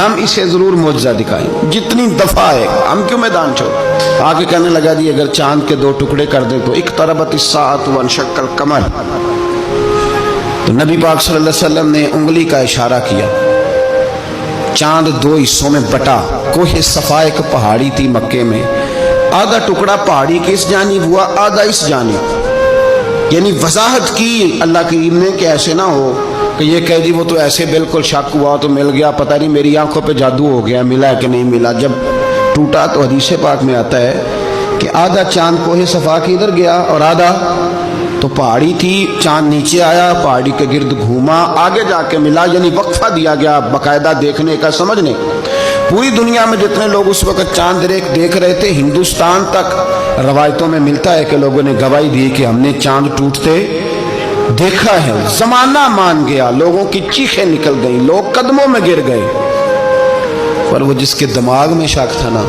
ہم اسے ضرور معجزہ دکھائیں، جتنی دفعہ ہے، ہم کیوں میدان چھوڑ۔ آگے کہنے لگا جی اگر چاند کے 2 ٹکڑے کر دیں تو اقتربت الساعۃ وانشق القمر، تو نبی پاک صلی اللہ علیہ وسلم نے انگلی کا اشارہ کیا، چاند 2 حصوں میں بٹا۔ کوہ صفا ایک پہاڑی تھی مکے میں، آدھا ٹکڑا پہاڑی کے اس جانب ہوا، آدھا اس جانب، یعنی وضاحت کی اللہ کریم نے کہ ایسے نہ ہو کہ یہ کہہ دی وہ تو ایسے بالکل شک ہوا تو مل گیا، پتہ نہیں میری آنکھوں پہ جادو ہو گیا، ملا ہے کہ نہیں ملا۔ جب ٹوٹا تو حدیث پاک میں آتا ہے کہ آدھا چاند کوہ صفا کے ادھر گیا اور آدھا تو پہاڑی تھی، چاند نیچے آیا، پہاڑی کے گرد گھوما، آگے جا کے ملا، یعنی وقفہ دیا گیا باقاعدہ دیکھنے کا، سمجھنے۔ پوری دنیا میں جتنے لوگ اس وقت چاند دیکھ رہے تھے، ہندوستان تک روایتوں میں ملتا ہے کہ لوگوں نے گواہی دی کہ ہم نے چاند ٹوٹتے دیکھا ہے۔ زمانہ مان گیا، لوگوں کی چیخیں نکل گئیں، لوگ قدموں میں گر گئے، پر وہ جس کے دماغ میں شک تھا نا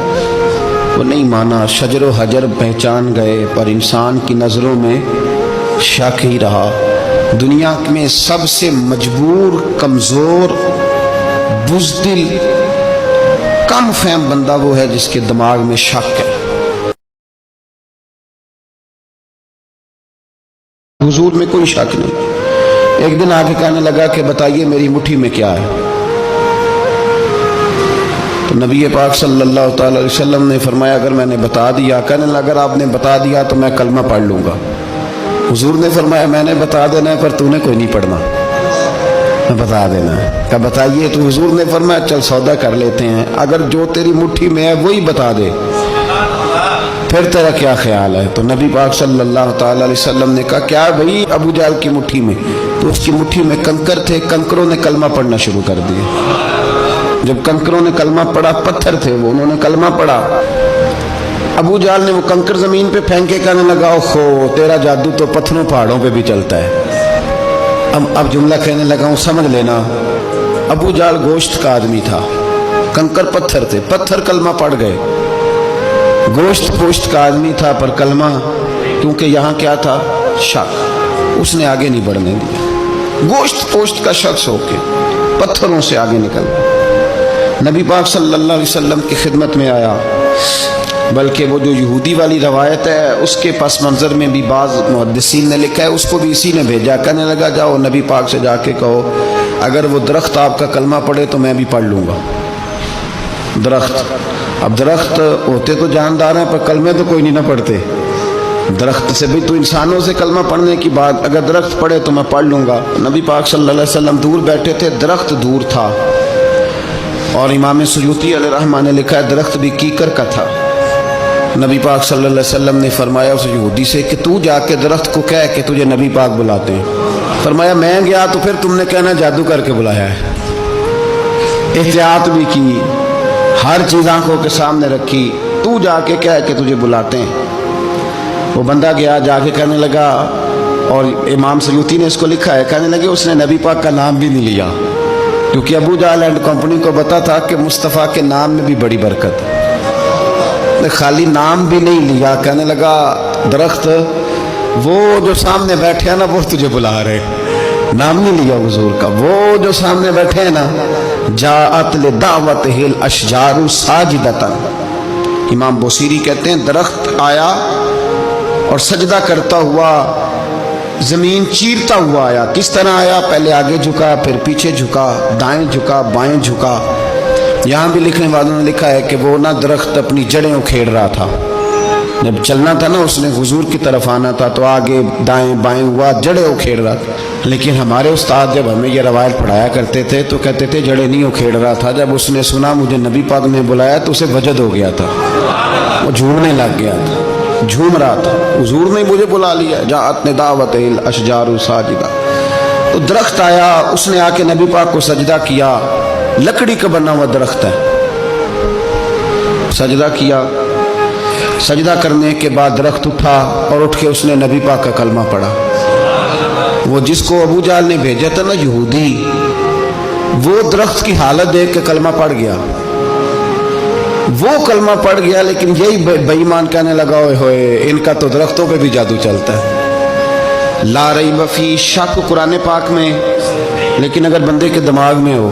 وہ نہیں مانا۔ شجر و حجر پہچان گئے پر انسان کی نظروں میں شک ہی رہا۔ دنیا میں سب سے مجبور، کمزور، بزدل، کم فہم بندہ وہ ہے جس کے دماغ میں شک ہے۔ حضور میں کوئی شک نہیں۔ ایک دن آگے کہنے لگا کہ بتائیے میری مٹھی میں کیا ہے، تو نبی پاک صلی اللہ تعالی علیہ وسلم نے فرمایا اگر میں نے بتا دیا، کہنے لگا اگر آپ نے بتا دیا تو میں کلمہ پڑھ لوں گا۔ حضور نے فرمایا میں نے بتا دینا ہے پر تو نے کوئی نہیں پڑھنا، میں بتا دینا ہے۔ کہا بتائیے، تو حضور نے فرمایا چل سودا کر لیتے ہیں، اگر جو تیری مٹھی میں ہے وہی بتا دے پھر تیرا کیا خیال ہے؟ تو نبی پاک صلی اللہ تعالی علیہ وسلم نے کہا کیا بھائی ابو جہل کی مٹھی میں؟ تو اس کی مٹھی میں کنکر تھے، کنکروں نے کلمہ پڑھنا شروع کر دیا۔ جب کنکروں نے کلمہ پڑھا، پتھر تھے وہ، انہوں نے کلمہ پڑھا، ابو جہل نے وہ کنکر زمین پہ پھینکے، کہنے لگا اوہو تیرا جادو تو پتھروں پہاڑوں پہ بھی چلتا ہے۔ اب جملہ کہنے لگا ہوں سمجھ لینا، ابو جہل گوشت کا آدمی تھا، کنکر پتھر تھے، پتھر کلمہ پڑھ گئے۔ گوشت پوشت کا آدمی تھا پر کلمہ، کیونکہ یہاں کیا تھا؟ شک، اس نے آگے نہیں بڑھنے دیا۔ گوشت پوشت کا شخص ہو کے پتھروں سے آگے نکل گیا۔ نبی پاک صلی اللہ علیہ وسلم کی خدمت میں آیا، بلکہ وہ جو یہودی والی روایت ہے اس کے پس منظر میں بھی بعض محدثین نے لکھا ہے، اس کو بھی اسی نے بھیجا، کہنے لگا جاؤ نبی پاک سے جا کے کہو اگر وہ درخت آپ کا کلمہ پڑھے تو میں بھی پڑھ لوں گا۔ درخت، اب درخت ہوتے تو جاندار ہیں پر کلمے تو کوئی نہیں نہ پڑھتے۔ درخت سے بھی تو انسانوں سے کلمہ پڑھنے کی بات، اگر درخت پڑھے تو میں پڑھ لوں گا۔ نبی پاک صلی اللہ علیہ وسلم دور بیٹھے تھے، درخت دور تھا، اور امام سیوطی علیہ رحمہ نے لکھا ہے درخت بھی کیکر کا تھا۔ نبی پاک صلی اللہ علیہ وسلم نے فرمایا اس یہودی سے کہ تو جا کے درخت کو کہہ کہ تجھے نبی پاک بلاتے ہیں۔ فرمایا میں گیا تو پھر تم نے کہنا جادو کر کے بلایا ہے۔ احتیاط بھی کی، ہر چیز آنکھوں کے سامنے رکھی، تو جا کے کہہ کہ تجھے بلاتے ہیں۔ وہ بندہ گیا، جا کے کہنے لگا، اور امام سیوطی نے اس کو لکھا ہے، کہنے لگے اس نے نبی پاک کا نام بھی نہیں لیا، کیونکہ ابو جہل اینڈ کمپنی کو پتا تھا کہ مصطفیٰ کے نام میں بھی بڑی برکت ہے۔ خالی نام بھی نہیں لیا، کہنے لگا درخت وہ جو سامنے بیٹھے ہیں نا وہ تجھے بلا رہے، نام نہیں لیا حضور کا، وہ جو سامنے بیٹھے ہیں نا، جاءت لدعوتہ الاشجار ساجدۃ۔ امام بوصیری کہتے ہیں درخت آیا اور سجدہ کرتا ہوا، زمین چیرتا ہوا آیا۔ کس طرح آیا؟ پہلے آگے جھکا، پھر پیچھے جھکا، دائیں جھکا، بائیں جھکا۔ یہاں بھی لکھنے والوں نے لکھا ہے کہ وہ نہ درخت اپنی جڑیں اکھیڑ رہا تھا، جب چلنا تھا نا اس نے حضور کی طرف آنا تھا تو آگے دائیں بائیں ہوا، جڑیں اکھیڑ رہا تھا۔ لیکن ہمارے استاد جب ہمیں یہ روایت پڑھایا کرتے تھے تو کہتے تھے جڑیں نہیں اکھیڑ رہا تھا، جب اس نے سنا مجھے نبی پاک نے بلایا تو اسے وجد ہو گیا تھا، وہ جھومنے لگ گیا تھا، جھوم رہا تھا، حضور نے مجھے بلا لیا، جاءت لدعوتہ الاشجار ساجدۃ۔ تو درخت آیا، اس نے آ کے نبی پاک کو سجدہ کیا، لکڑی کا بنا ہوا درخت ہے، سجدہ کیا۔ سجدہ کرنے کے بعد درخت اٹھا اور اٹھ کے اس نے نبی پاک کا کلمہ پڑھا۔ وہ جس کو ابو جہل نے بھیجا تھا نا یہودی، وہ درخت کی حالت دیکھ کے کلمہ پڑھ گیا، وہ کلمہ پڑھ گیا، لیکن یہی بے ایمان کہنے لگا ہوئے ہوئے ان کا تو درختوں پہ بھی جادو چلتا ہے۔ لا ریب فی، شک قرآن پاک میں، لیکن اگر بندے کے دماغ میں ہو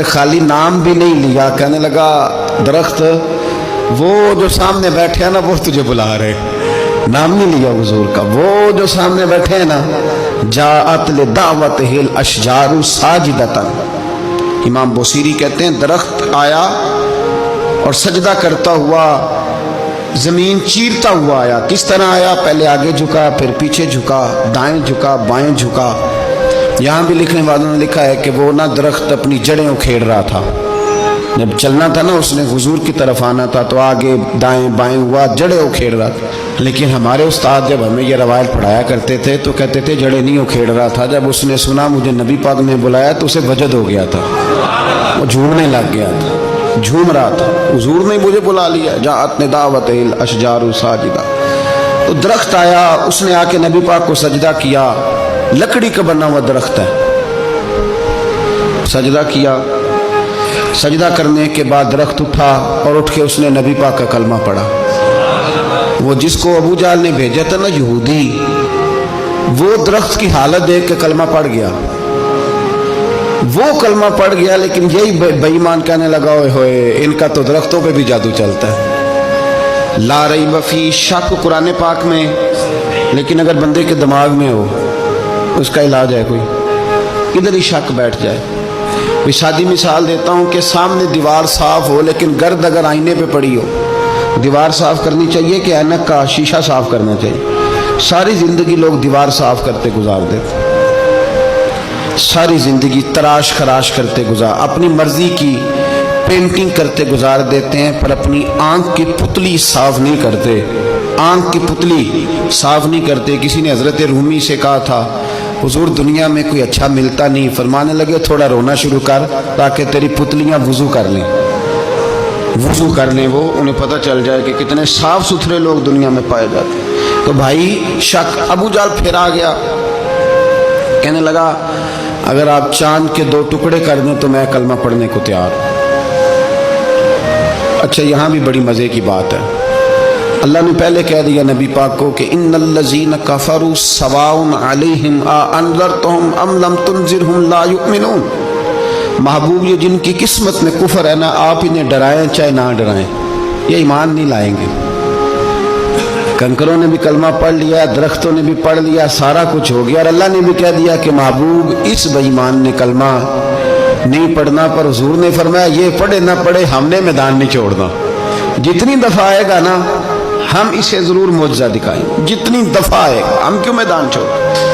نے خالی نام بھی نہیں لیا، کہنے لگا درخت وہ جو سامنے بیٹھے ہیں نا وہ تجھے بلا رہے، نام نہیں لیا حضور کا، وہ جو سامنے بیٹھے ہیں نا، جاءت لدعوتہ الاشجار ساجدۃ، امام بوصیری کہتے ہیں درخت آیا اور سجدہ کرتا ہوا، زمین چیرتا ہوا آیا۔ کس طرح آیا؟ پہلے آگے جھکا، پھر پیچھے جھکا، دائیں جھکا، بائیں جھکا۔ یہاں بھی لکھنے والوں نے لکھا ہے کہ وہ نہ درخت اپنی جڑیں اکھیڑ رہا تھا، جب چلنا تھا نا اس نے حضور کی طرف آنا تھا تو آگے دائیں بائیں ہوا، جڑیں اکھیڑ رہا تھا۔ لیکن ہمارے استاد جب ہمیں یہ روایت پڑھایا کرتے تھے تو کہتے تھے جڑیں نہیں اکھیڑ رہا تھا، جب اس نے سنا مجھے نبی پاک نے بلایا تو اسے وجد ہو گیا تھا، وہ جھومنے لگ گیا تھا، جھوم رہا تھا، حضور نے مجھے بلا لیا، جاءت لدعوتہ الاشجار ساجدہ۔ تو درخت آیا، اس نے آ کے نبی پاک کو سجدہ کیا، لکڑی کا بنا ہوا درخت ہے، سجدہ کیا۔ سجدہ کرنے کے بعد درخت اٹھا اور اٹھ کے اس نے نبی پاک کا کلمہ پڑھا۔ وہ جس کو ابو جہل نے بھیجا تھا نا یہودی، وہ درخت کی حالت دیکھ کے کلمہ پڑھ گیا، وہ کلمہ پڑھ گیا، لیکن یہی بے ایمان کہنے لگا ہوئے ہوئے ان کا تو درختوں پہ بھی جادو چلتا ہے۔ لا ریب فی، شک قرآن پاک میں، لیکن اگر بندے کے دماغ میں ہو اس کا علاج ہے کوئی، ادھر ہی شک بیٹھ جائے۔ میں سادی مثال دیتا ہوں کہ سامنے دیوار صاف ہو لیکن گرد اگر آئینے پہ پڑی ہو، دیوار صاف کرنی چاہیے کہ اینک کا شیشہ صاف کرنا چاہیے؟ ساری زندگی لوگ دیوار صاف کرتے گزار دیتے، ساری زندگی تراش خراش کرتے گزار، اپنی مرضی کی پینٹنگ کرتے گزار دیتے ہیں، پر اپنی آنکھ کی پتلی صاف نہیں کرتے، آنکھ کی پتلی صاف نہیں کرتے۔ کسی نے حضرت رومی سے کہا تھا حضور دنیا میں کوئی اچھا ملتا نہیں، فرمانے لگے تھوڑا رونا شروع کر تاکہ تیری پتلیاں وضو کر لیں، وضو کر لیں، وہ انہیں پتہ چل جائے کہ کتنے صاف ستھرے لوگ دنیا میں پائے جاتے ہیں۔ تو بھائی شک، ابو جہل پھر آ گیا، کہنے لگا اگر آپ چاند کے 2 ٹکڑے کر دیں تو میں کلمہ پڑھنے کو تیار ہوں۔ اچھا یہاں بھی بڑی مزے کی بات ہے، اللہ نے پہلے کہہ دیا نبی پاک کو کہ ان الذین کفروا سواء علیہم اانذرتہم ام لم تنذرہم لا یؤمنون، محبوب یہ جن کی قسمت میں کفر ہے نا، آپ انہیں ڈرائیں چاہے نہ ڈرائیں، یہ ایمان نہیں لائیں گے۔ کنکروں نے بھی کلمہ پڑھ لیا، درختوں نے بھی پڑھ لیا، سارا کچھ ہو گیا، اور اللہ نے بھی کہہ دیا کہ محبوب اس بے ایمان نے کلمہ نہیں پڑھنا، پر حضور نے فرمایا یہ پڑھے نہ پڑھے ہم نے میدان نہیں چھوڑنا، جتنی دفعہ آئے گا نا ہم اسے ضرور معجزہ دکھائیں، جتنی دفعہ آئے گا، ہم کیوں میدان چھوڑ۔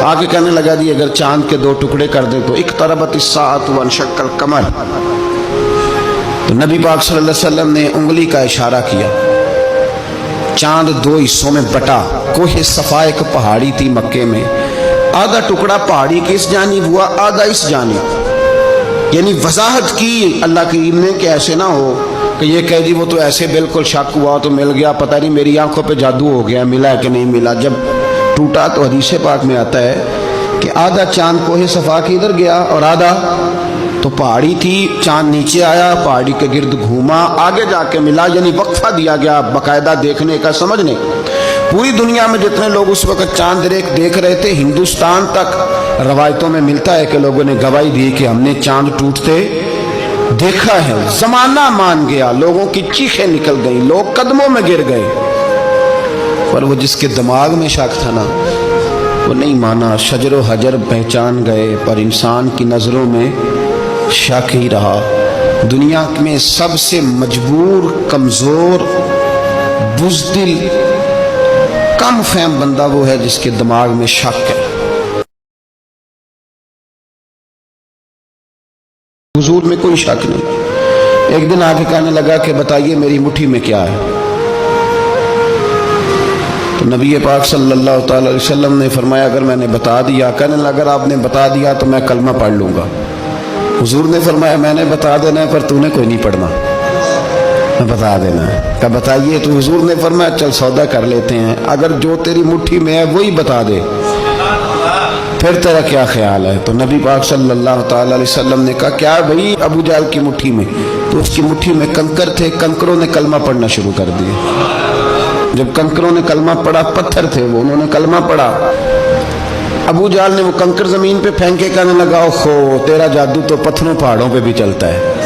آگے کہنے لگا جی اگر چاند کے 2 ٹکڑے کر دیں تو اقتربت الساعۃ وانشق القمر، تو نبی پاک صلی اللہ علیہ وسلم نے انگلی کا اشارہ کیا، چاند 2 حصوں میں بٹا۔ کوہ صفا ایک پہاڑی تھی مکے میں، آدھا ٹکڑا پہاڑی کے اس جانب ہوا، آدھا اس جانب، یعنی وضاحت کی اللہ کی علم نے کہ ایسے نہ ہو کہ یہ کہہ دی وہ تو ایسے بالکل شک ہوا تو مل گیا، پتہ نہیں میری آنکھوں پہ جادو ہو گیا، ملا ہے کہ نہیں ملا۔ جب ٹوٹا تو حدیث پاک میں آتا ہے کہ آدھا چاند کوہ صفا کے ادھر گیا اور آدھا تو پہاڑی تھی، چاند نیچے آیا، پہاڑی کے گرد گھوما، آگے جا کے ملا، یعنی وقفہ دیا گیا باقاعدہ دیکھنے کا، سمجھنے۔ پوری دنیا میں جتنے لوگ اس وقت چاند دیکھ رہے تھے، ہندوستان تک روایتوں میں ملتا ہے کہ لوگوں نے گواہی دی کہ ہم نے چاند ٹوٹتے دیکھا ہے۔ زمانہ مان گیا، لوگوں کی چیخیں نکل گئیں، لوگ قدموں میں گر گئے، پر وہ جس کے دماغ میں شک تھا نا وہ نہیں مانا۔ شجر و حجر پہچان گئے پر انسان کی نظروں میں شک ہی رہا۔ دنیا میں سب سے مجبور، کمزور، بزدل، کم فہم بندہ وہ ہے جس کے دماغ میں شک ہے۔ حضور میں کوئی شک نہیں۔ ایک دن آگے کہنے لگا کہ بتائیے میری مٹھی میں کیا ہے، تو نبی پاک صلی اللہ تعالی علیہ وسلم نے فرمایا اگر میں نے بتا دیا، کہنے لگا اگر آپ نے بتا دیا تو میں کلمہ پڑھ لوں گا۔ حضور نے فرمایا میں نے بتا دینا ہے پر تو نے کوئی نہیں پڑھنا، میں بتا دینا ہے۔ کہا بتائیے، تو حضور نے فرمایا چل سودا کر لیتے ہیں، اگر جو تیری مٹھی میں ہے وہی بتا دے پھر تیرا کیا خیال ہے؟ تو نبی پاک صلی اللہ تعالی علیہ وسلم نے کہا کیا بھائی ابو جہل کی مٹھی میں؟ تو اس کی مٹھی میں کنکر تھے، کنکروں نے کلمہ پڑھنا شروع کر دیا۔ جب کنکروں نے کلمہ پڑھا، پتھر تھے وہ، انہوں نے کلمہ پڑھا، ابو جہل نے وہ کنکر زمین پہ پھینکے، کہنے لگا اوہو تیرا جادو تو پتھروں پہاڑوں پہ بھی چلتا ہے۔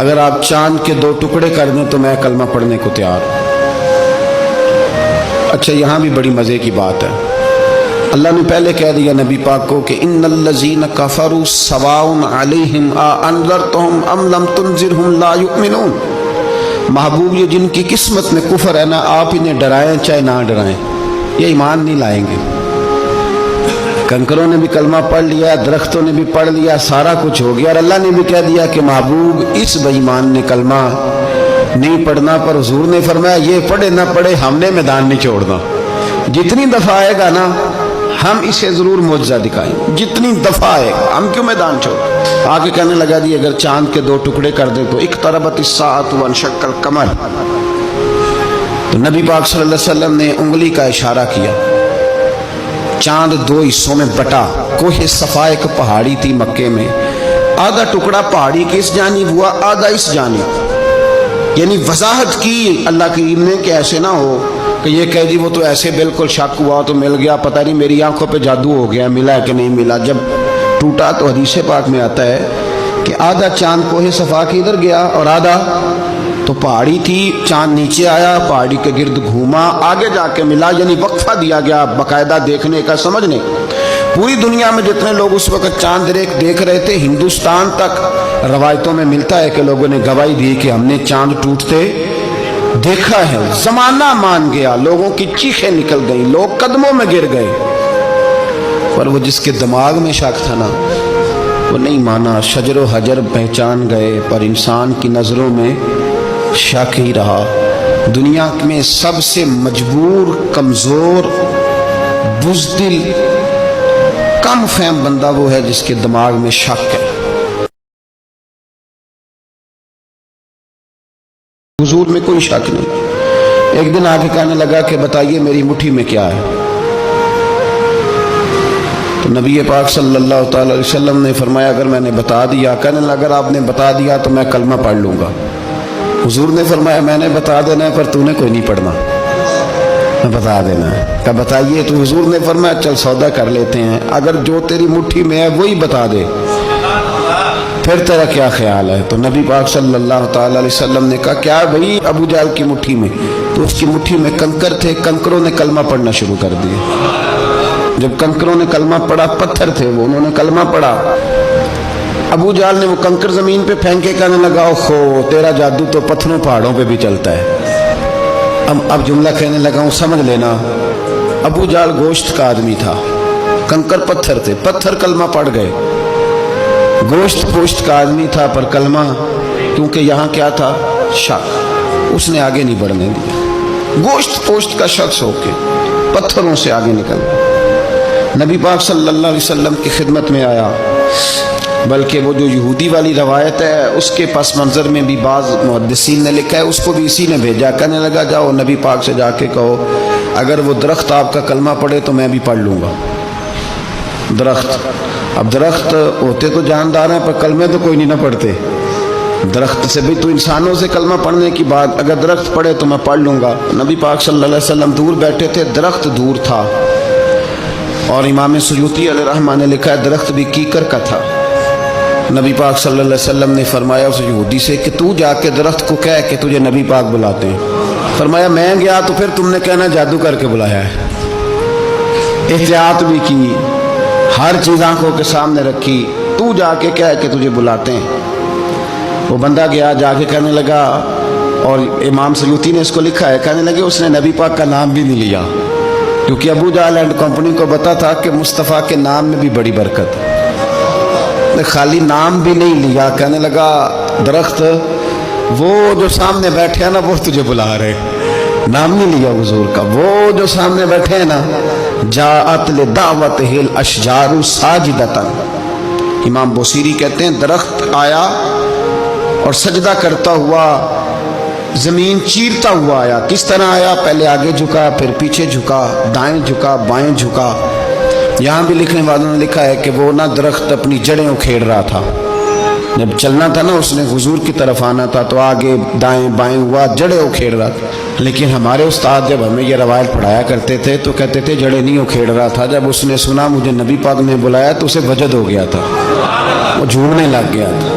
اگر آپ چاند کے 2 ٹکڑے کر دیں تو میں کلمہ پڑھنے کو تیار ہوں۔ اچھا یہاں بھی بڑی مزے کی بات ہے، اللہ نے پہلے کہہ دیا نبی پاک کو کہ ان الذین کفروا سواء علیہم انذرتہم ام لم تنذرہم لا یؤمنون۔ محبوب یہ جن کی قسمت میں کفر ہے نا، آپ انہیں ڈرائیں چاہے نہ ڈرائیں، یہ ایمان نہیں لائیں گے۔ کنکروں نے بھی کلمہ پڑھ لیا، درختوں نے بھی پڑھ لیا، سارا کچھ ہو گیا، اور اللہ نے بھی کہہ دیا کہ محبوب اس بے ایمان نے کلمہ نہیں پڑھنا، پر حضور نے فرمایا یہ پڑھے نہ پڑھے ہم نے میدان نہیں چھوڑنا، جتنی دفعہ آئے گا نا ہم اسے ضرور معجزہ دکھائیں، جتنی دفعہ آئے گا ہم کیوں میدان چھوڑ۔ آگے کہنے لگا جی اگر چاند کے 2 ٹکڑے کر دیں تو اقتربت الساعۃ وانشق القمر، تو نبی پاک صلی اللہ علیہ وسلم نے انگلی کا اشارہ کیا، چاند 2 حصوں میں بٹا۔ کوہ صفا ایک پہاڑی تھی مکے میں، آدھا ٹکڑا پہاڑی کے اس جانب ہوا، آدھا اس جانب، یعنی وضاحت کی اللہ کریم نے کہ ایسے نہ ہو کہ یہ کہہ دی وہ تو ایسے بالکل شک ہوا تو مل گیا، پتہ نہیں میری آنکھوں پہ جادو ہو گیا، ملا ہے کہ نہیں ملا۔ جب ٹوٹا تو حدیث پاک میں آتا ہے کہ آدھا چاند کوہ صفا کے ادھر گیا اور آدھا تو پہاڑی تھی، چاند نیچے آیا، پہاڑی کے گرد گھوما، آگے جا کے ملا، یعنی وقفہ دیا گیا باقاعدہ دیکھنے کا، سمجھنے۔ پوری دنیا میں جتنے لوگ اس وقت چاند دیکھ رہے تھے، ہندوستان تک روایتوں میں ملتا ہے کہ لوگوں نے گواہی دی کہ ہم نے چاند ٹوٹتے دیکھا ہے۔ زمانہ مان گیا، لوگوں کی چیخیں نکل گئیں، لوگ قدموں میں گر گئے، پر وہ جس کے دماغ میں شک تھا نا وہ نہیں مانا۔ شجر و حجر پہچان گئے پر انسان کی نظروں میں شک ہی رہا۔ دنیا میں سب سے مجبور، کمزور، بزدل، کم فہم بندہ وہ ہے جس کے دماغ میں شک ہے۔ حضور میں کوئی شک نہیں۔ ایک دن آگے کہنے لگا کہ بتائیے میری مٹھی میں کیا ہے، تو نبی پاک صلی اللہ تعالی علیہ وسلم نے فرمایا اگر میں نے بتا دیا، کہنے لگا اگر آپ نے بتا دیا تو میں کلمہ پڑھ لوں گا۔ حضور نے فرمایا میں نے بتا دینا ہے پر تو نے کوئی نہیں پڑھنا، میں بتا دینا ہے۔ کہا بتائیے، تو حضور نے فرمایا چل سودا کر لیتے ہیں، اگر جو تیری مٹھی میں ہے وہی بتا دے پھر تیرا کیا خیال ہے؟ تو نبی پاک صلی اللہ تعالی علیہ وسلم نے کہا کیا بھائی ابو جہل کی مٹھی میں؟ تو اس کی مٹھی میں کنکر تھے، کنکروں نے کلمہ پڑھنا شروع کر دیا۔ جب کنکروں نے کلمہ پڑھا، پتھر تھے وہ، انہوں نے کلمہ پڑھا، ابو جہل نے وہ کنکر زمین پہ پھینکے، کہنے لگا اوہو تیرا جادو تو پتھروں پہاڑوں پہ بھی چلتا ہے۔ اب جملہ کہنے لگا ہوں سمجھ لینا، ابو جہل گوشت کا آدمی تھا، کنکر پتھر تھے، پتھر کلمہ پڑھ گئے۔ گوشت پوشت کا آدمی تھا پر کلمہ، کیونکہ یہاں کیا تھا؟ شک، اس نے آگے نہیں بڑھنے دیا۔ گوشت پوشت کا شخص ہو کے پتھروں سے آگے نکل گیا۔ نبی پاک صلی اللہ علیہ وسلم کی خدمت میں آیا، بلکہ وہ جو یہودی والی روایت ہے اس کے پس منظر میں بھی بعض محدثین نے لکھا ہے، اس کو بھی اسی نے بھیجا، کہنے لگا جاؤ نبی پاک سے جا کے کہو اگر وہ درخت آپ کا کلمہ پڑھے تو میں بھی پڑھ لوں گا۔ درخت، اب درخت ہوتے تو جاندار ہیں پر کلمے تو کوئی نہیں نہ پڑھتے۔ درخت سے بھی تو انسانوں سے کلمہ پڑھنے کی بات، اگر درخت پڑھے تو میں پڑھ لوں گا۔ نبی پاک صلی اللہ علیہ وسلم دور بیٹھے تھے، درخت دور تھا، اور امام سیوطی علیہ رحمہ نے لکھا ہے درخت بھی کیکر کا تھا۔ نبی پاک صلی اللہ علیہ وسلم نے فرمایا اس یہودی سے کہ تو جا کے درخت کو کہہ کہ تجھے نبی پاک بلاتے ہیں۔ فرمایا میں گیا تو پھر تم نے کہنا جادو کر کے بلایا ہے۔ احتیاط بھی کی، ہر چیز آنکھوں کے سامنے رکھی، تو جا کے کہہ کہ تجھے بلاتے ہیں۔ وہ بندہ گیا، جا کے کہنے لگا، اور امام سیوطی نے اس کو لکھا ہے، کہنے لگے اس نے نبی پاک کا نام بھی نہیں لیا، کیونکہ ابو جہل اینڈ کمپنی کو پتا تھا کہ مصطفیٰ کے نام میں بھی بڑی برکت ہے۔ خالی نام بھی نہیں لیا، کہنے لگا درخت وہ جو سامنے بیٹھے ہیں نا وہ تجھے بلا رہے، نام نہیں لیا حضور کا، وہ جو سامنے بیٹھے ہیں نا جاءت لدعوتہ الاشجار ساجدۃ۔ امام بوصیری کہتے ہیں درخت آیا اور سجدہ کرتا ہوا، زمین چیرتا ہوا آیا۔ کس طرح آیا؟ پہلے آگے جھکا، پھر پیچھے جھکا، دائیں جھکا، بائیں جھکا۔ یہاں بھی لکھنے والوں نے لکھا ہے کہ وہ نہ درخت اپنی جڑیں اکھیڑ رہا تھا، جب چلنا تھا نا اس نے حضور کی طرف آنا تھا تو آگے دائیں بائیں ہوا، جڑیں اکھیڑ رہا تھا۔ لیکن ہمارے استاد جب ہمیں یہ روایت پڑھایا کرتے تھے تو کہتے تھے جڑیں نہیں اکھیڑ رہا تھا، جب اس نے سنا مجھے نبی پاک نے بلایا تو اسے وجد ہو گیا تھا، وہ جھومنے لگ گیا تھا۔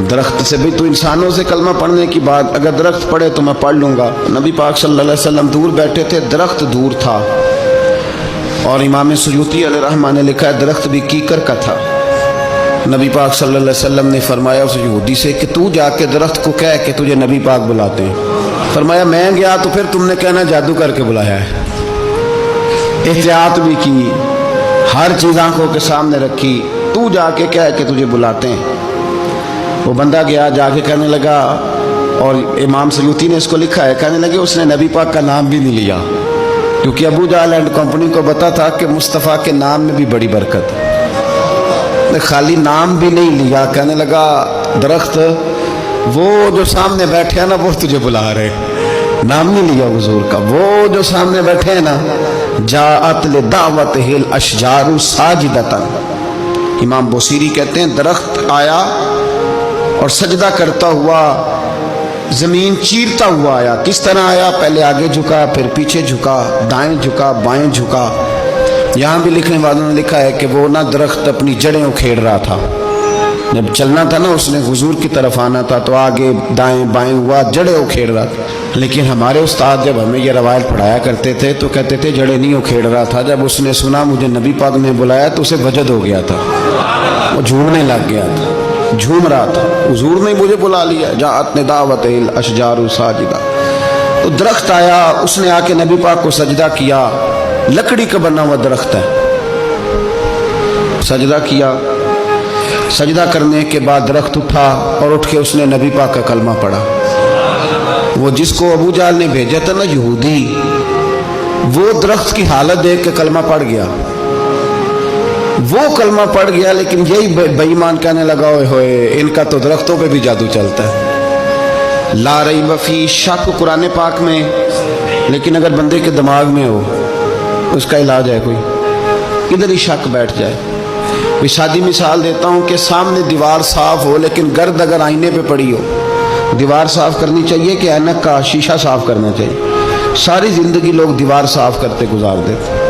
درخت سے بھی تو انسانوں سے کلمہ پڑھنے کی بات، اگر درخت پڑھے تو میں پڑھ لوں گا۔ نبی پاک صلی اللہ علیہ وسلم دور بیٹھے تھے، درخت دور تھا، اور امام سیوطی علیہ رحمہ نے لکھا ہے درخت بھی کیکر کا تھا۔ نبی پاک صلی اللہ علیہ وسلم نے فرمایا اس یہودی سے کہ تو جا کے درخت کو کہہ کہ تجھے نبی پاک بلاتے ہیں۔ فرمایا میں گیا تو پھر تم نے کہنا جادو کر کے بلایا ہے۔ احتیاط بھی کی، ہر چیز آنکھوں کے سامنے رکھی، تو جا کے کہہ کہ تجھے بلاتے ہیں۔ وہ بندہ گیا، جا کے کہنے لگا، اور امام سیوطی نے اس کو لکھا ہے، کہنے لگے اس نے نبی پاک کا نام بھی نہیں لیا، کیونکہ ابو جہل اینڈ کمپنی کو پتا تھا کہ مصطفیٰ کے نام میں بھی بڑی برکت ہے۔ خالی نام بھی نہیں لیا، کہنے لگا درخت وہ جو سامنے بیٹھے ہیں نا وہ تجھے بلا رہے، نام نہیں لیا حضور کا، وہ جو سامنے بیٹھے ہیں نا، جاءت لدعوتہ الاشجار ساجدۃ۔ امام بوصیری کہتے ہیں درخت آیا اور سجدہ کرتا ہوا، زمین چیرتا ہوا آیا۔ کس طرح آیا؟ پہلے آگے جھکا، پھر پیچھے جھکا، دائیں جھکا، بائیں جھکا۔ یہاں بھی لکھنے والوں نے لکھا ہے کہ وہ نہ درخت اپنی جڑیں اکھیڑ رہا تھا، جب چلنا تھا نا اس نے حضور کی طرف آنا تھا تو آگے دائیں بائیں ہوا، جڑیں اکھیڑ رہا تھا۔ لیکن ہمارے استاد جب ہمیں یہ روایت پڑھایا کرتے تھے تو کہتے تھے جڑیں نہیں اکھیڑ رہا تھا، جب اس نے سنا مجھے نبی پاک نے بلایا تو اسے وجد ہو گیا تھا، وہ جھومنے لگ گیا تھا، جھوم رہا تھا، حضور نے مجھے بلا لیا، جاءت لدعوتہ الاشجار ساجدہ۔ تو درخت آیا، اس نے آ کے نبی پاک کو سجدہ کیا، لکڑی کا بنا ہوا درخت ہے، سجدہ کیا۔ سجدہ کرنے کے بعد درخت اٹھا اور اٹھ کے اس نے نبی پاک کا کلمہ پڑھا۔ وہ جس کو ابو جہل نے بھیجا تھا نا یہودی، وہ درخت کی حالت دیکھ کے کلمہ پڑھ گیا، وہ کلمہ پڑھ گیا، لیکن یہی بے ایمان کہنے لگا ہوئے ہوئے ان کا تو درختوں پہ بھی جادو چلتا ہے۔ لا ریب فی، شک قرآن پاک میں، لیکن اگر بندے کے دماغ میں ہو اس کا علاج ہے کوئی، ادھر ہی شک بیٹھ جائے۔ میں سادی مثال دیتا ہوں کہ سامنے دیوار صاف ہو لیکن گرد اگر آئینے پہ پڑی ہو، دیوار صاف کرنی چاہیے کہ اینک کا شیشہ صاف کرنا چاہیے؟ ساری زندگی لوگ دیوار صاف کرتے گزار دیتے،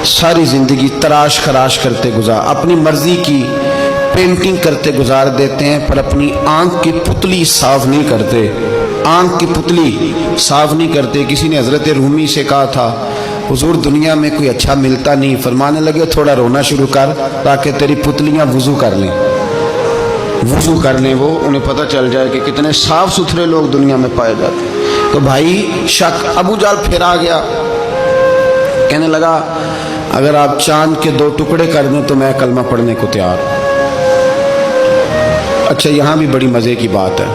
ساری زندگی تراش خراش کرتے گزار، اپنی مرضی کی پینٹنگ کرتے گزار دیتے ہیں، پر اپنی آنکھ کی پتلی صاف نہیں کرتے، آنکھ کی پتلی صاف نہیں کرتے۔ کسی نے حضرت رومی سے کہا تھا حضور دنیا میں کوئی اچھا ملتا نہیں، فرمانے لگے تھوڑا رونا شروع کر تاکہ تیری پتلیاں وضو کر لیں، وضو کر لیں، وہ انہیں پتہ چل جائے کہ کتنے صاف ستھرے لوگ دنیا میں پائے جاتے ہیں۔ تو بھائی شک، ابو جہل پھر آ گیا، کہنے لگا اگر آپ چاند کے 2 ٹکڑے کر دیں تو میں کلمہ پڑھنے کو تیار ہوں۔ اچھا یہاں بھی بڑی مزے کی بات ہے،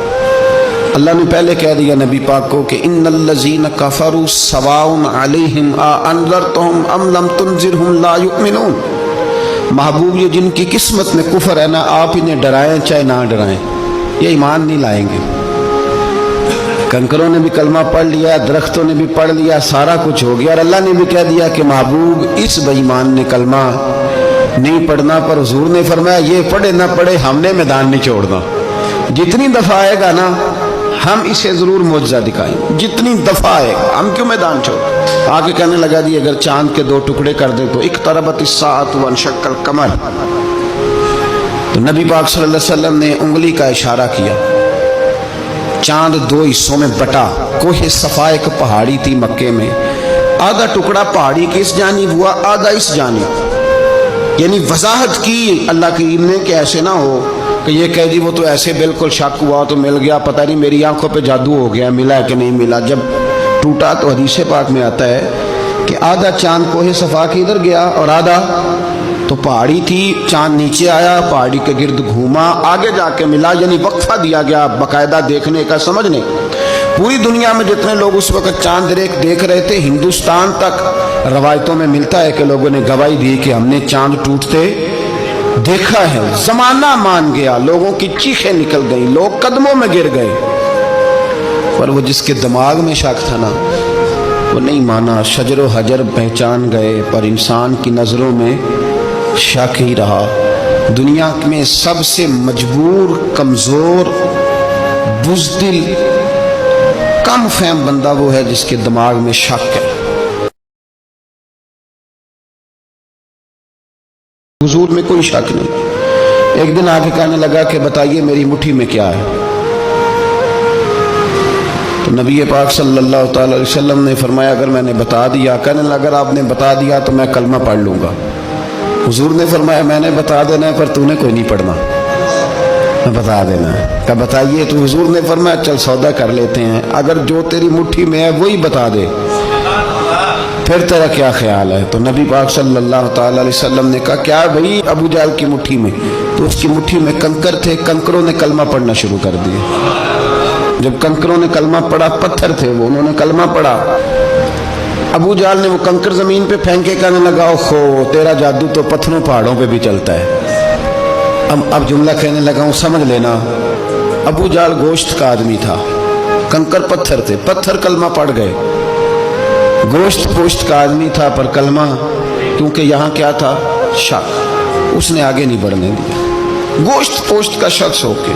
اللہ نے پہلے کہہ دیا نبی پاک کو کہ ان الذین کفروا سواء علیہم اانذرتہم ام لم تنذرہم لا یؤمنون۔ محبوب یہ جن کی قسمت میں کفر ہے نا، آپ انہیں ڈرائیں چاہے نہ ڈرائیں، یہ ایمان نہیں لائیں گے۔ کنکروں نے بھی کلمہ پڑھ لیا، درختوں نے بھی پڑھ لیا، سارا کچھ ہو گیا، اور اللہ نے بھی کہہ دیا کہ محبوب اس بے ایمان نے کلمہ نہیں پڑھنا، پر حضور نے فرمایا یہ پڑھے نہ پڑھے ہم نے میدان نہیں چھوڑنا، جتنی دفعہ آئے گا نا ہم اسے ضرور معجزہ دکھائیں، جتنی دفعہ آئے گا، ہم کیوں میدان چھوڑ۔ آگے کہنے لگا جی اگر چاند کے 2 ٹکڑے کر دیں تو اقتربت الساعۃ وانشق القمر، تو نبی پاک صلی اللہ علیہ وسلم نے انگلی کا اشارہ کیا، چاند 2 حصوں میں بٹا۔ کوہ صفا ایک پہاڑی تھی مکے میں، آدھا ٹکڑا پہاڑی کے اس جانب ہوا، آدھا اس جانب، یعنی وضاحت کی اللہ کی علم نے کہ ایسے نہ ہو کہ یہ کہہ دی وہ تو ایسے بالکل شک ہوا تو مل گیا، پتہ نہیں میری آنکھوں پہ جادو ہو گیا، ملا ہے کہ نہیں ملا۔ جب ٹوٹا تو حدیث پاک میں آتا ہے کہ آدھا چاند کوہ صفا کے ادھر گیا اور آدھا تو پہاڑی تھی، چاند نیچے آیا، پہاڑی کے گرد گھوما، آگے جا کے ملا، یعنی وقفہ دیا گیا باقاعدہ دیکھنے کا، سمجھنے۔ پوری دنیا میں جتنے لوگ اس وقت چاند دیکھ رہے تھے، ہندوستان تک روایتوں میں ملتا ہے کہ لوگوں نے گواہی دی کہ ہم نے چاند ٹوٹتے دیکھا ہے۔ زمانہ مان گیا، لوگوں کی چیخیں نکل گئیں، لوگ قدموں میں گر گئے، پر وہ جس کے دماغ میں شک تھا نا وہ نہیں مانا۔ شجر و حجر پہچان گئے پر انسان کی نظروں میں شک ہی رہا۔ دنیا میں سب سے مجبور، کمزور، بزدل، کم فہم بندہ وہ ہے جس کے دماغ میں شک ہے۔ حضور میں کوئی شک نہیں، ایک دن آ کے کہنے لگا کہ بتائیے میری مٹھی میں کیا ہے؟ تو نبی پاک صلی اللہ تعالی علیہ وسلم نے فرمایا اگر میں نے بتا دیا، کہنے لگا اگر آپ نے بتا دیا تو میں کلمہ پڑھ لوں گا۔ حضور نے فرمایا میں نے بتا دینا ہے پر تو نے کوئی نہیں پڑھنا، میں بتا دینا ہے۔ کہا بتائیے، تو حضور نے فرمایا چل سودا کر لیتے ہیں، اگر جو تیری مٹھی میں ہے وہی بتا دے پھر تیرا کیا خیال ہے؟ تو نبی پاک صلی اللہ تعالی علیہ وسلم نے کہا کیا بھائی ابو جہل کی مٹھی میں؟ تو اس کی مٹھی میں کنکر تھے، کنکروں نے کلمہ پڑھنا شروع کر دیا۔ جب کنکروں نے کلمہ پڑھا، پتھر تھے وہ، انہوں نے کلمہ پڑھا، ابو جہل نے وہ کنکر زمین پہ پھینکے کہنے لگا اوہو تیرا جادو تو پتھروں پہاڑوں پہ بھی چلتا ہے۔ اب جملہ کہنے لگا ہوں سمجھ لینا، ابو جہل گوشت کا آدمی تھا، کنکر پتھر تھے، پتھر کلمہ پڑھ گئے۔ گوشت پوشت کا آدمی تھا پر کلمہ، کیونکہ یہاں کیا تھا؟ شک، اس نے آگے نہیں بڑھنے دیا، گوشت پوشت کا شخص ہو کے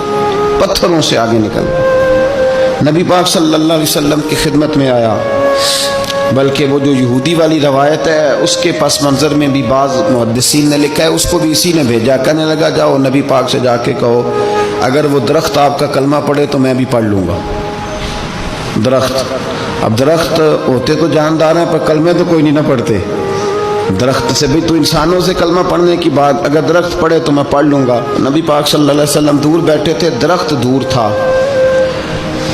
پتھروں سے آگے نکل گیا۔ نبی پاک صلی اللہ علیہ وسلم کی خدمت میں آیا، بلکہ وہ جو یہودی والی روایت ہے اس کے پس منظر میں بھی بعض محدثین نے لکھا ہے، اس کو بھی اسی نے بھیجا، کہنے لگا جاؤ نبی پاک سے جا کے کہو اگر وہ درخت آپ کا کلمہ پڑھے تو میں بھی پڑھ لوں گا۔ درخت، اب درخت ہوتے تو جاندار ہیں پر کلمے تو کوئی نہیں نہ پڑھتے، درخت سے بھی تو انسانوں سے کلمہ پڑھنے کی بات، اگر درخت پڑھے تو میں پڑھ لوں گا۔ نبی پاک صلی اللہ علیہ وسلم دور بیٹھے تھے، درخت دور تھا،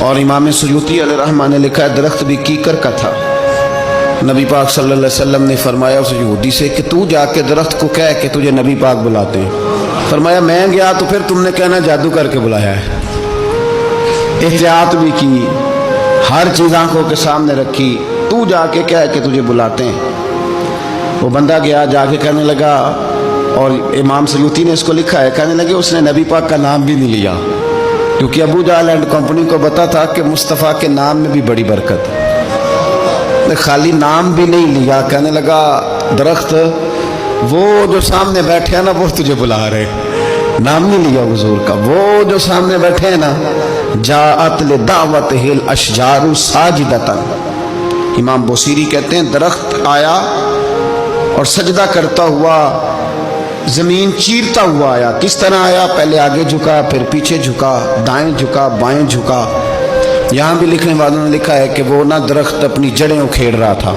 اور امام سیوطی علیہ رحمہ نے لکھا ہے درخت بھی کیکر کا تھا۔ نبی پاک صلی اللہ علیہ وسلم نے فرمایا اس یہودی سے کہ تو جا کے درخت کو کہہ کہ تجھے نبی پاک بلاتے ہیں۔ فرمایا میں گیا تو پھر تم نے کہنا جادو کر کے بلایا ہے۔ احتیاط بھی کی، ہر چیز آنکھوں کے سامنے رکھی، تو جا کے کہہ کہ تجھے بلاتے ہیں۔ وہ بندہ گیا، جا کے کہنے لگا، اور امام سیوطی نے اس کو لکھا ہے، کہنے لگے اس نے نبی پاک کا نام بھی نہیں لیا، کیونکہ ابو جہل اینڈ کمپنی کو پتا تھا کہ مصطفیٰ کے نام میں بھی بڑی برکت ہے۔ خالی نام بھی نہیں لیا، کہنے لگا درخت وہ جو سامنے بیٹھے ہیں نا وہ تجھے بلا رہے، نام نہیں لیا حضور کا، وہ جو سامنے بیٹھے ہیں نا جاءت لدعوتہ الاشجار ساجدۃ۔ امام بوصیری کہتے ہیں درخت آیا اور سجدہ کرتا ہوا، زمین چیرتا ہوا آیا۔ کس طرح آیا؟ پہلے آگے جھکا، پھر پیچھے جھکا، دائیں جھکا، بائیں جھکا۔ یہاں بھی لکھنے والوں نے لکھا ہے کہ وہ نہ درخت اپنی جڑیں اکھیڑ رہا تھا،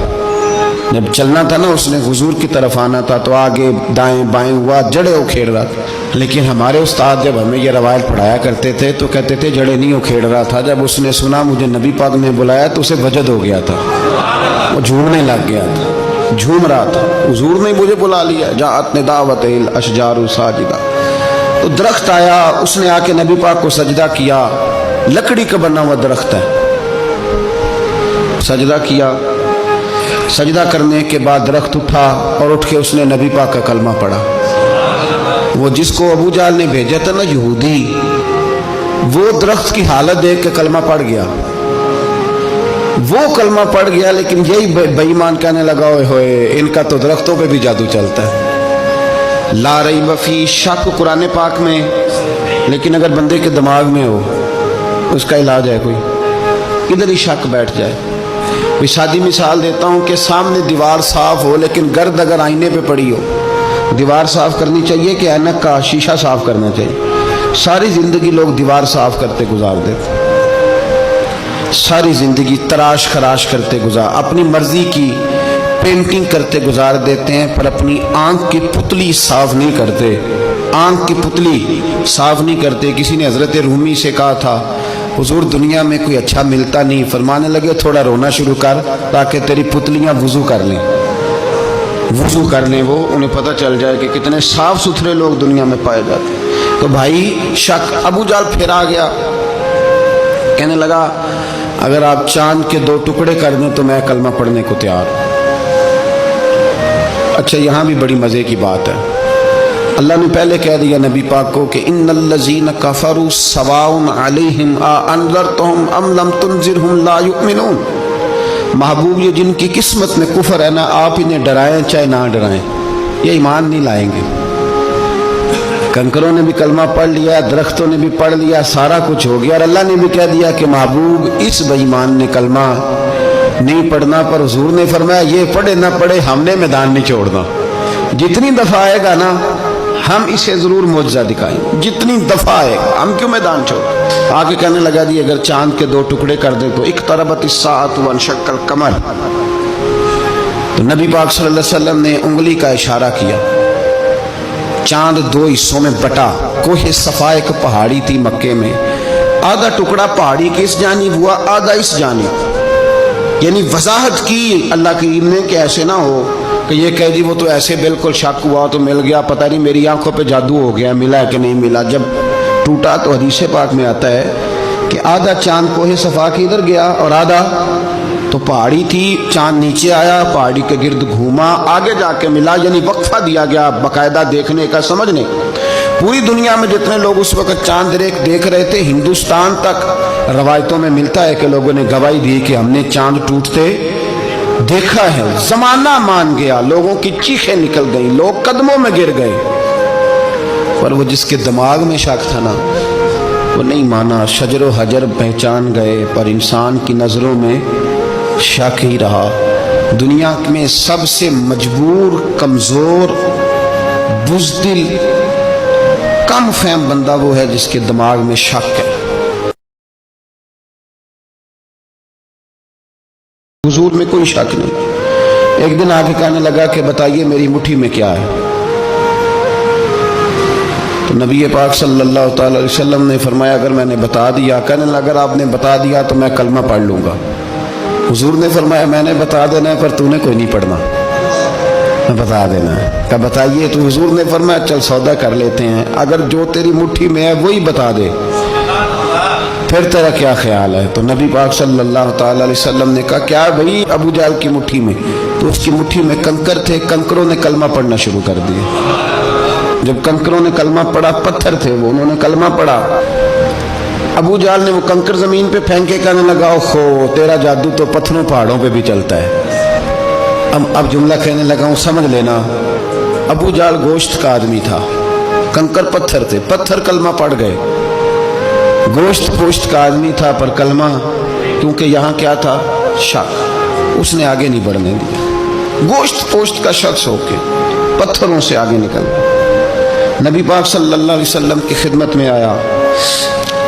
جب چلنا تھا نا اس نے حضور کی طرف آنا تھا تو آگے دائیں بائیں ہوا، جڑیں اکھیڑ رہا تھا۔ لیکن ہمارے استاد جب ہمیں یہ روایت پڑھایا کرتے تھے تو کہتے تھے جڑیں نہیں اکھیڑ رہا تھا، جب اس نے سنا مجھے نبی پاک نے بلایا تو اسے وجد ہو گیا تھا، وہ جھومنے لگ گیا تھا، جھوم رہا تھا، حضور نے مجھے بلا لیا، جاءت لدعوتہ الاشجار ساجدۃ۔ تو درخت آیا، اس نے آ کے نبی پاک کو سجدہ کیا، لکڑی کا بنا ہوا درخت ہے، سجدہ کیا۔ سجدہ کرنے کے بعد درخت اٹھا اور اٹھ کے اس نے نبی پاک کا کلمہ پڑھا۔ وہ جس کو ابو جہل نے بھیجا تھا نا یہودی، وہ درخت کی حالت دیکھ کے کلمہ پڑھ گیا، وہ کلمہ پڑھ گیا، لیکن یہی بے ایمان کہنے لگا ہوئے ہوئے ان کا تو درختوں پہ بھی جادو چلتا ہے۔ لا ریب فی، شک قرآن پاک میں، لیکن اگر بندے کے دماغ میں ہو اس کا علاج ہے کوئی، ادھر ہی شک بیٹھ جائے۔ میں سادی مثال دیتا ہوں کہ سامنے دیوار صاف ہو لیکن گرد اگر آئینے پہ پڑی ہو، دیوار صاف کرنی چاہیے کہ اینک کا شیشہ صاف کرنا چاہیے؟ ساری زندگی لوگ دیوار صاف کرتے گزار دیتے، ساری زندگی تراش خراش کرتے گزار، اپنی مرضی کی پینٹنگ کرتے گزار دیتے ہیں، پر اپنی آنکھ کی پتلی صاف نہیں کرتے، آنکھ کی پتلی صاف نہیں کرتے۔ کسی نے حضرت رومی سے کہا تھا حضور دنیا میں کوئی اچھا ملتا نہیں، فرمانے لگے تھوڑا رونا شروع کر تاکہ تیری پتلیاں وضو کر لیں، وضو کر لیں، وہ انہیں پتہ چل جائے کہ کتنے صاف ستھرے لوگ دنیا میں پائے جاتے ہیں۔ تو بھائی شک، ابو جہل پھر آ گیا، کہنے لگا اگر آپ چاند کے 2 ٹکڑے کر دیں تو میں کلمہ پڑھنے کو تیار ہوں۔ اچھا یہاں بھی بڑی مزے کی بات ہے، اللہ نے پہلے کہہ دیا نبی پاک کو کہ ان الذین کفروا سواء علیہم انذرتہم ام لم تنذرہم لا یؤمنون۔ محبوب یہ جن کی قسمت میں کفر ہے نا، آپ انہیں ڈرائیں چاہے نہ ڈرائیں، یہ ایمان نہیں لائیں گے۔ کنکروں نے بھی کلمہ پڑھ لیا، درختوں نے بھی پڑھ لیا، سارا کچھ ہو گیا، اور اللہ نے بھی کہہ دیا کہ محبوب اس بے ایمان نے کلمہ نہیں پڑھنا، پر حضور نے فرمایا یہ پڑھے نہ پڑھے ہم نے میدان نہیں چھوڑنا، جتنی دفعہ آئے گا نا ہم اسے ضرور معجزہ دکھائیں گے۔ جتنی دفعہ ہے ہم کیوں میدان چھوڑ، آگے کہنے لگا جی اگر چاند کے 2 ٹکڑے کر دیں تو اقتربت الساعۃ وانشق القمر، تو نبی پاک صلی اللہ علیہ وسلم نے انگلی کا اشارہ کیا، چاند 2 حصوں میں بٹا۔ کوہ صفا ایک پہاڑی تھی مکے میں، آدھا ٹکڑا پہاڑی کے اس جانب ہوا، آدھا اس جانب، یعنی وضاحت کی اللہ کریم نے کہ ایسے نہ ہو کہ یہ کہہ دی وہ تو ایسے بالکل شک ہوا تو مل گیا، پتہ نہیں میری آنکھوں پہ جادو ہو گیا، ملا ہے کہ نہیں ملا۔ جب ٹوٹا تو حدیث پاک میں آتا ہے کہ آدھا چاند کوہ صفا کے ادھر گیا اور آدھا تو پہاڑی تھی، چاند نیچے آیا، پہاڑی کے گرد گھوما، آگے جا کے ملا، یعنی وقفہ دیا گیا باقاعدہ دیکھنے کا، سمجھنے۔ پوری دنیا میں جتنے لوگ اس وقت چاند دیکھ رہے تھے، ہندوستان تک روایتوں میں ملتا ہے کہ لوگوں نے گواہی دی کہ ہم نے چاند ٹوٹتے دیکھا ہے۔ زمانہ مان گیا، لوگوں کی چیخیں نکل گئیں، لوگ قدموں میں گر گئے، پر وہ جس کے دماغ میں شک تھا نا وہ نہیں مانا۔ شجر و حجر پہچان گئے پر انسان کی نظروں میں شک ہی رہا۔ دنیا میں سب سے مجبور، کمزور، بزدل، کم فہم بندہ وہ ہے جس کے دماغ میں شک ہے۔ حضور میں کوئی شک نہیں۔ ایک دن آگے کہنے لگا کہ بتائیے میری مٹھی میں کیا ہے، تو نبی پاک صلی اللہ تعالی علیہ وسلم نے فرمایا اگر میں نے بتا دیا، کہنے لگا اگر آپ نے بتا دیا تو میں کلمہ پڑھ لوں گا۔ حضور نے فرمایا میں نے بتا دینا ہے پر تو نے کوئی نہیں پڑھنا، میں بتا دینا ہے۔ کہا بتائیے، تو حضور نے فرمایا چل سودا کر لیتے ہیں، اگر جو تیری مٹھی میں ہے وہی بتا دے پھر تیرا کیا خیال ہے؟ تو نبی پاک صلی اللہ تعالی علیہ وسلم نے کہا کیا بھائی ابو جہل کی مٹھی میں؟ تو اس کی مٹھی میں کنکر تھے، کنکروں نے کلمہ پڑھنا شروع کر دیا۔ جب کنکروں نے کلمہ پڑھا، پتھر تھے وہ، انہوں نے کلمہ پڑھا، ابو جہل نے وہ کنکر زمین پہ پھینکے، کہنے لگا اوہو تیرا جادو تو پتھروں پہاڑوں پہ بھی چلتا ہے۔ اب جملہ کہنے لگا ہوں سمجھ لینا، ابو جہل گوشت کا آدمی تھا، کنکر پتھر تھے، پتھر کلمہ پڑھ گئے۔ گوشت پوشت کا آدمی تھا پر کلمہ، کیونکہ یہاں کیا تھا؟ شک، اس نے آگے نہیں بڑھنے دیا۔ گوشت پوشت کا شخص ہو کے پتھروں سے آگے نکل گیا، نبی پاک صلی اللہ علیہ وسلم کی خدمت میں آیا۔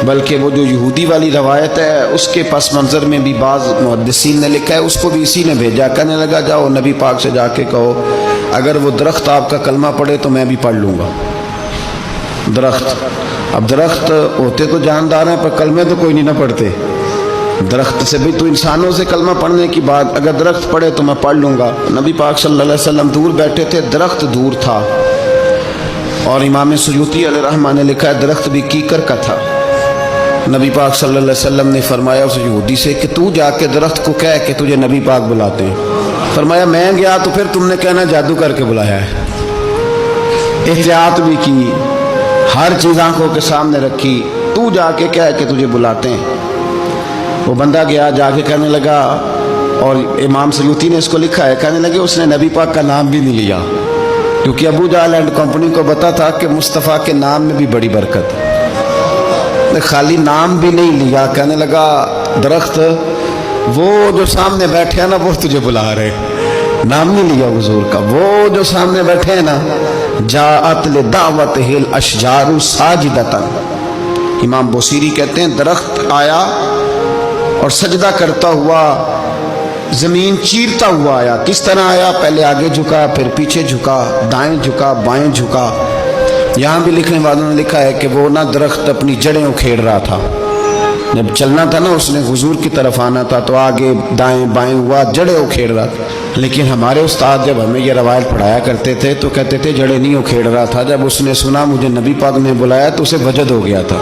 بلکہ وہ جو یہودی والی روایت ہے اس کے پس منظر میں بھی بعض محدثین نے لکھا ہے، اس کو بھی اسی نے بھیجا، کہنے لگا جاؤ نبی پاک سے جا کے کہو اگر وہ درخت آپ کا کلمہ پڑھے تو میں بھی پڑھ لوں گا۔ درخت، اب درخت ہوتے تو جاندار ہیں پر کلمے تو کوئی نہیں نہ پڑھتے۔ درخت سے بھی تو انسانوں سے کلمہ پڑھنے کی بات، اگر درخت پڑھے تو میں پڑھ لوں گا۔ نبی پاک صلی اللہ علیہ وسلم دور بیٹھے تھے، درخت دور تھا، اور امام سیوطی علیہ رحمہ نے لکھا ہے درخت بھی کیکر کا تھا۔ نبی پاک صلی اللہ علیہ وسلم نے فرمایا اس یہودی سے کہ تو جا کے درخت کو کہہ کہ تجھے نبی پاک بلاتے ہیں۔ فرمایا میں گیا تو پھر تم نے کہنا جادو کر کے بلایا ہے۔ احتیاط بھی کی، ہر چیز آنکھوں کے سامنے رکھی، تو جا کے کہہ کہ تجھے بلاتے ہیں۔ وہ بندہ گیا، جا کے کہنے لگا، اور امام سیوطی نے اس کو لکھا ہے، کہنے لگے اس نے نبی پاک کا نام بھی نہیں لیا، کیونکہ ابو جہل اینڈ کمپنی کو پتا تھا کہ مصطفیٰ کے نام میں بھی بڑی برکت ہے۔ خالی نام بھی نہیں لیا، کہنے لگا درخت وہ جو سامنے بیٹھے ہیں نا وہ تجھے بلا رہے، نام نہیں لیا حضور کا، وہ جو سامنے بیٹھے ہیں نا، جاءت لدعوتہ الاشجار ساجدۃ۔ امام بوصیری کہتے ہیں درخت آیا اور سجدہ کرتا ہوا، زمین چیرتا ہوا آیا۔ کس طرح آیا؟ پہلے آگے جھکا، پھر پیچھے جھکا، دائیں جھکا، بائیں جھکا۔ یہاں بھی لکھنے والوں نے لکھا ہے کہ وہ نہ درخت اپنی جڑیں اکھیڑ رہا تھا، جب چلنا تھا نا اس نے حضور کی طرف آنا تھا تو آگے دائیں بائیں ہوا، جڑیں اکھیڑ رہا تھا۔ لیکن ہمارے استاد جب ہمیں یہ روایت پڑھایا کرتے تھے تو کہتے تھے جڑیں نہیں اکھیڑ رہا تھا، جب اس نے سنا مجھے نبی پاک نے بلایا تو اسے وجد ہو گیا تھا،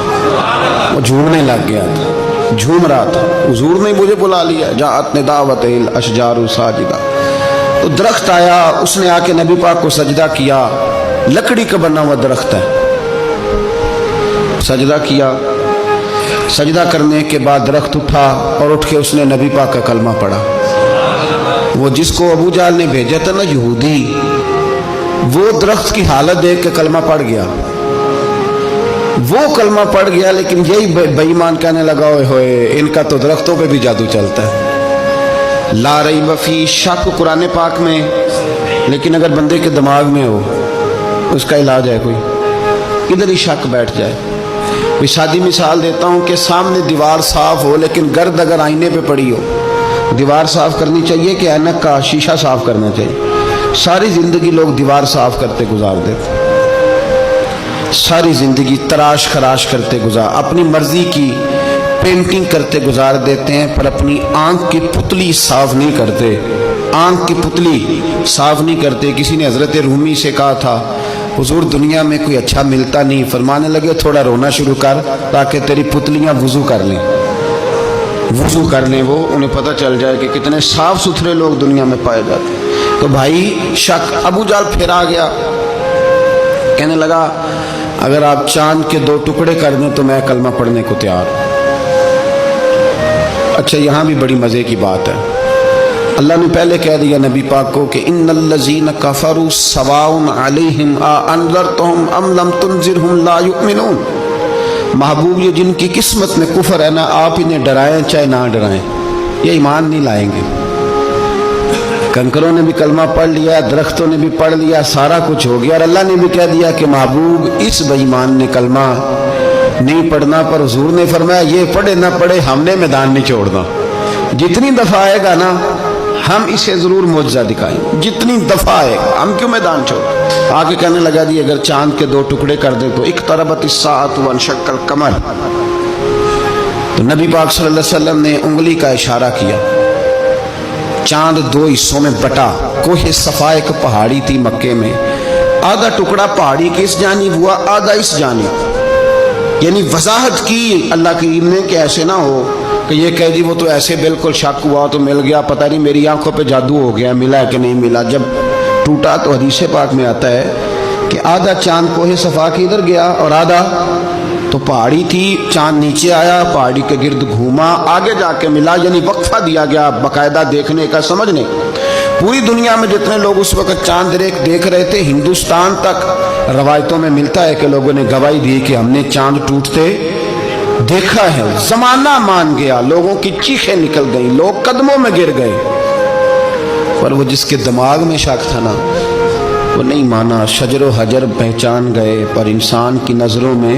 وہ جھومنے لگ گیا تھا، جھوم رہا تھا، حضور نے مجھے بلا لیا، جاءت لدعوتہ الاشجار ساجدۃ۔ تو درخت آیا، اس نے آ کے نبی پاک کو سجدہ کیا، لکڑی کا بنا ہوا درخت ہے، سجدہ کیا۔ سجدہ کرنے کے بعد درخت اٹھا اور اٹھ کے اس نے نبی پاک کا کلمہ پڑھا۔ وہ جس کو ابو جہل نے بھیجا تھا نا یہودی، وہ درخت کی حالت دیکھ کے کلمہ پڑھ گیا، وہ کلمہ پڑھ گیا، لیکن یہی بے ایمان کہنے لگا ہوئے ہوئے ان کا تو درختوں پہ بھی جادو چلتا ہے۔ لا ریب فی، شک قرآن پاک میں، لیکن اگر بندے کے دماغ میں ہو اس کا علاج ہے کوئی؟ ادھر ہی شک بیٹھ جائے. بھی سادی مثال دیتا ہوں کہ سامنے دیوار صاف ہو لیکن گرد اگر آئینے پہ پڑی ہو. دیوار صاف کرنی چاہیے کہ اینک کا شیشہ صاف کرنا چاہیے؟ ساری زندگی لوگ دیوار صاف کرتے گزار دیتے, ساری زندگی تراش خراش کرتے اپنی مرضی کی پینٹنگ کرتے گزار دیتے ہیں, پر اپنی آنکھ کی پتلی صاف نہیں کرتے. آنکھ کی پتلی صاف نہیں کرتے. کسی نے حضرت رومی سے کہا تھا حضور دنیا میں کوئی اچھا ملتا نہیں. فرمانے لگے تھوڑا رونا شروع کر تاکہ تیری پتلیاں وضو کر لیں. وضو کر لیں وہ, انہیں پتہ چل جائے کہ کتنے صاف ستھرے لوگ دنیا میں پائے جاتے ہیں. تو بھائی شک. ابو جہل پھر آ گیا, کہنے لگا اگر آپ چاند کے 2 ٹکڑے کر دیں تو میں کلمہ پڑھنے کو تیار ہوں. اچھا یہاں بھی بڑی مزے کی بات ہے. اللہ نے پہلے کہہ دیا نبی پاک کو کہ ان الذین کفروا سواء علیہم انذرتہم ام لم تنذرہم لا یؤمنون. محبوب یہ جن کی قسمت میں کفر ہے نا, آپ انہیں ڈرائیں چاہے نہ ڈرائیں, یہ ایمان نہیں لائیں گے. کنکروں نے بھی کلمہ پڑھ لیا, درختوں نے بھی پڑھ لیا, سارا کچھ ہو گیا, اور اللہ نے بھی کہہ دیا کہ محبوب اس بے ایمان نے کلمہ نہیں پڑھنا. پر حضور نے فرمایا یہ پڑھے نہ پڑھے ہم نے میدان نہیں چھوڑنا. جتنی دفعہ آئے گا نا ہم اسے ضرور معجزہ دکھائیں. جتنی دفعہ آئے گا ہم کیوں میدان چھوڑ. آگے کہنے لگا جی اگر چاند کے 2 ٹکڑے کر دیں تو اقتربت الساعۃ وانشق القمر. تو نبی پاک صلی اللہ علیہ وسلم نے انگلی کا اشارہ کیا. چاند 2 حصوں میں بٹا. کوہ صفا ایک پہاڑی تھی مکے میں, آدھا ٹکڑا پہاڑی کے اس جانب ہوا, آدھا اس جانب. یعنی وضاحت کی اللہ کریم نے کہ ایسے نہ ہو کہ یہ کہہ دی وہ تو ایسے بالکل شک ہوا تو مل گیا, پتہ نہیں میری آنکھوں پہ جادو ہو گیا, ملا ہے کہ نہیں ملا. جب ٹوٹا تو حدیث پاک میں آتا ہے کہ آدھا چاند کوہ صفا کے ادھر گیا اور آدھا تو پہاڑی تھی, چاند نیچے آیا, پہاڑی کے گرد گھوما, آگے جا کے ملا. یعنی وقفہ دیا گیا باقاعدہ دیکھنے کا, سمجھنے. پوری دنیا میں جتنے لوگ اس وقت چاند دیکھ رہے تھے, ہندوستان تک روایتوں میں ملتا ہے کہ لوگوں نے گواہی دی کہ ہم نے چاند ٹوٹتے دیکھا ہے. زمانہ مان گیا, لوگوں کی چیخیں نکل گئیں, لوگ قدموں میں گر گئے. پر وہ جس کے دماغ میں شک تھا نا وہ نہیں مانا. شجر و حجر پہچان گئے پر انسان کی نظروں میں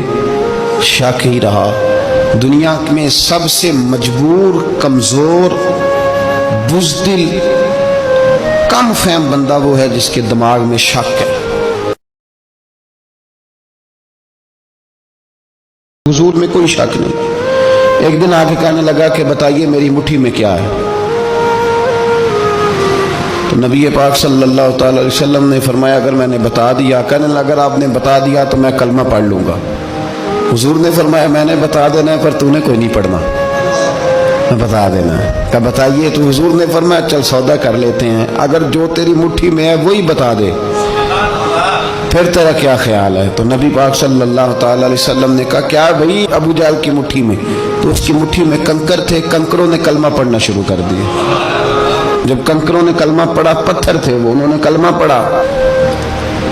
شک ہی رہا. دنیا میں سب سے مجبور, کمزور, بزدل, کم فہم بندہ وہ ہے جس کے دماغ میں شک ہے. حضور میں کوئی شک نہیں. ایک دن آگے کہنے لگا کہ بتائیے میری مٹھی میں کیا ہے. تو نبی پاک صلی اللہ تعالی علیہ وسلم نے فرمایا اگر میں نے بتا دیا, کہنے لگا اگر آپ نے بتا دیا تو میں کلمہ پڑھ لوں گا. حضور نے فرمایا میں نے بتا دینا ہے پر تو نے کوئی نہیں پڑھنا, میں بتا دینا ہے. کہ بتائیے. تو حضور نے فرمایا چل سودا کر لیتے ہیں, اگر جو تیری مٹھی میں ہے وہی بتا دے پھر تیرا کیا خیال ہے. تو نبی پاک صلی اللہ تعالی علیہ وسلم نے کہا کیا بھائی ابو جہل کی مٹھی میں؟ تو اس کی مٹھی میں کنکر تھے, کنکروں نے کلمہ پڑھنا شروع کر دیا. جب کنکروں نے کلمہ پڑھا, پتھر تھے وہ, انہوں نے کلمہ پڑھا.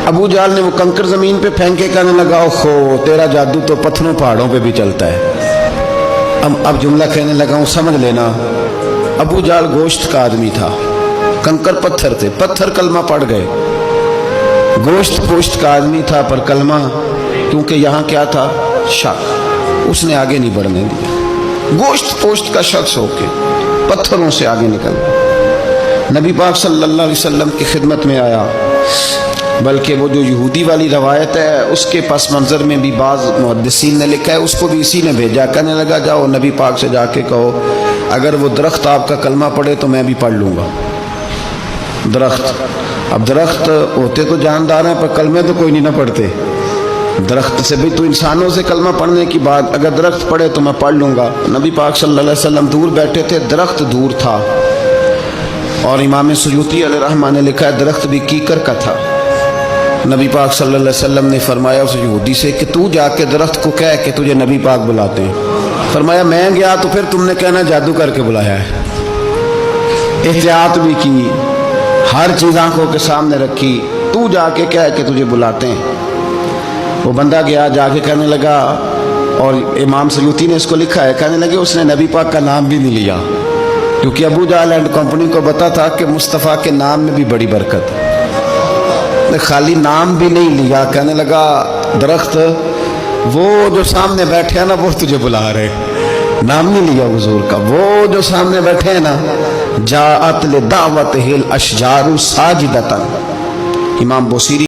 ابو جہل نے وہ کنکر زمین پہ پھینکے, کہنے لگا اوہو تیرا جادو تو پتھروں پہاڑوں پہ بھی چلتا ہے. اب جملہ کہنے لگا ہوں سمجھ لینا. ابو جہل گوشت کا آدمی تھا, کنکر پتھر تھے, پتھر کلمہ پڑھ گئے. گوشت پوشت کا آدمی تھا پر کلمہ کیونکہ یہاں کیا تھا شک, اس نے آگے نہیں بڑھنے دیا. گوشت پوشت کا شخص ہو کے پتھروں سے آگے نکل گیا. نبی پاک صلی اللہ علیہ وسلم کی خدمت میں آیا. بلکہ وہ جو یہودی والی روایت ہے اس کے پس منظر میں بھی بعض محدثین نے لکھا ہے, اس کو بھی اسی نے بھیجا. کہنے لگا جاؤ نبی پاک سے جا کے کہو اگر وہ درخت آپ کا کلمہ پڑھے تو میں بھی پڑھ لوں گا. درخت, اب درخت ہوتے تو جاندار ہیں پر کلمے تو کوئی نہیں نہ پڑھتے. درخت سے بھی تو انسانوں سے کلمہ پڑھنے کی بات, اگر درخت پڑھے تو میں پڑھ لوں گا. نبی پاک صلی اللہ علیہ وسلم دور بیٹھے تھے, درخت دور تھا. اور امام سیوطی علیہ رحمہ نے لکھا ہے درخت بھی کیکر کا تھا. نبی پاک صلی اللہ علیہ وسلم نے فرمایا اس یہودی سے کہ تو جا کے درخت کو کہہ کہ تجھے نبی پاک بلاتے ہیں. فرمایا میں گیا تو پھر تم نے کہنا جادو کر کے بلایا ہے. احتیاط بھی کی, ہر چیز آنکھوں کے سامنے رکھی, تو جا کے کہہ کہ تجھے بلاتے ہیں. وہ بندہ گیا, جا کے کہنے لگا, اور امام سیوطی نے اس کو لکھا ہے, کہنے لگے اس نے نبی پاک کا نام بھی نہیں لیا کیونکہ ابو جہل اینڈ کمپنی کو پتا تھا کہ مصطفیٰ کے نام میں بھی بڑی برکت ہے. نے خالی نام بھی نہیں لیا، کہنے لگا درخت وہ جو سامنے بیٹھے ہیں نا وہ تجھے بلا رہے، نام نہیں لیا حضور کا، وہ جو سامنے بیٹھے ہیں نا جاءت لدعوتہ الاشجار ساجدۃ، امام بوصیری